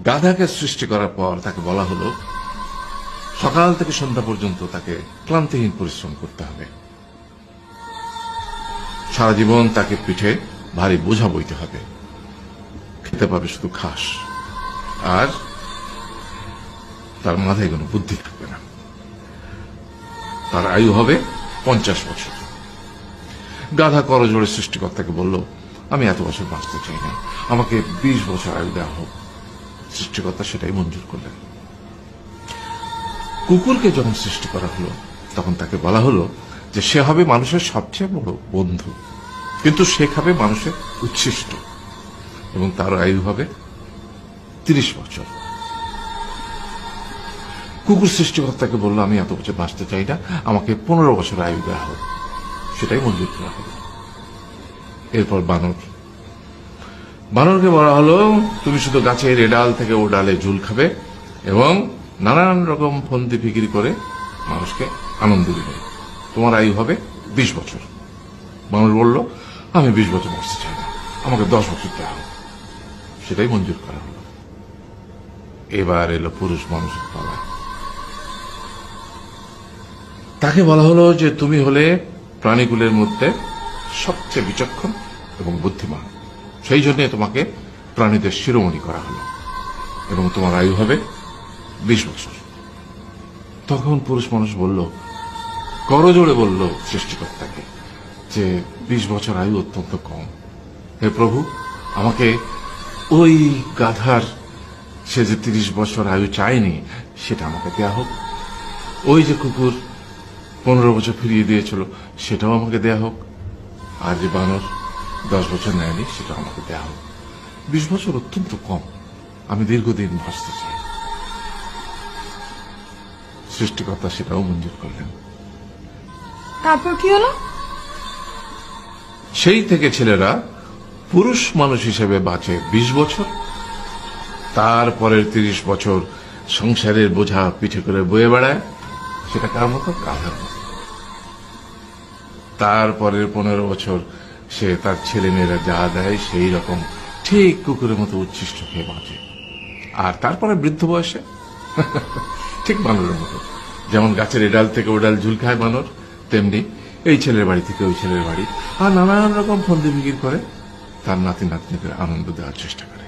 গাধাকে সৃষ্টি করার পর তাকে বলা হলো সকাল থেকে সন্ধ্যা পর্যন্ত তাকে ক্লান্তিহীন পরিশ্রম করতে হবে, সারা জীবন তাকে পিঠে ভারী বোঝা বইতে হবে, খেতে পাবে শুধু ঘাস, আর তার মাথায় কোনো বুদ্ধি থাকবে না। তার আয়ু হবে 50 বছর। গাধা করজোড়ে সৃষ্টিকর্তাকে বলল, আমি এত বছর বাঁচতে চাই না, আমাকে 20 বছর আয়ু দেওয়া হোক। সৃষ্টিকর্তা সেটাই মঞ্জুর করলেন। কুকুরকে যখন সৃষ্টি করা হলো তখন তাকে বলা হলো যে সে হবে মানুষের সবচেয়ে বড় বন্ধু, কিন্তু সে খাবে মানুষের উচ্ছিষ্ট, এবং তার আয়ু হবে 30 বছর। কুকুর সৃষ্টিকর্তাকে বলল, আমি এত বছর বাঁচতে চাই না, আমাকে 15 বছর আয়ু দেওয়া হোক। সেটাই মঞ্জুর করা হলো। এরপর বানরকে বলা হলো, তুমি শুধু গাছের এ ডাল থেকে ও ডালে ঝুল খাবে এবং নানান রকম ফন্দি ফিকির করে মানুষকে আনন্দ দিবে, তোমার আয়ু হবে 20 বছর। বানর বলল, আমি 20 বছর বাঁচতে চাই না, আমাকে 10 বছর দেওয়া হোক। সেটাই মঞ্জুর করা হলো। এবার এলো পুরুষ মানুষের পালা। তাকে বলা হলো যে তুমি হলে প্রাণীকুলের মধ্যে সবচেয়ে বিচক্ষণ এবং বুদ্ধিমান, সেই জন্য তোমাকে প্রাণীদের শিরোমণি করা হলো এবং তোমার আয়ু হবে 20 বছর। তখন পুরুষ মানুষ বলল, করজোড়ে বলল সৃষ্টিকর্তাকে যে 20 বছর আয়ু অত্যন্ত কম, হে প্রভু, আমাকে ওই গাধার সে যে 30 বছর আয়ু চায়নি সেটা আমাকে দেয়া হোক, ওই যে কুকুর 15 বছর ফিরিয়ে দিয়েছিল সেটাও আমাকে দেয়া হোক, আর যে বানর 10 বছর নেয়নি সেটা আমাকে দেয়া হোক। 20 বছর অত্যন্ত কম, আমি দীর্ঘদিন বাঁচতে চাই। সৃষ্টিকর্তা সেটাও মঞ্জুর করলেন। তারপর কি হলো? সেই থেকে ছেলেরা পুরুষ মানুষ হিসেবে বাঁচে 20 বছর, তারপরের 30 বছর সংসারের বোঝা পিঠে করে বয়ে বেড়ায়, সেটা কার মতো? গাধার মতো। তারপরের 15 বছর সে তার ছেলে মেয়েরা যা দেয় সেই রকম ঠিক কুকুরের মতো উচ্ছিষ্ট খেয়ে বাঁচে। আর তারপরে বৃদ্ধ বয়সে ঠিক বানরের মতো, যেমন গাছের এডাল থেকে ওডাল ঝুল খায় বানর, তেমনি এই ছেলের বাড়ি থেকে ওই ছেলের বাড়ি, আর নানান রকম ফন্দি ফিকির করে তার নাতি নাতনিদের আনন্দ দেওয়ার চেষ্টা করে।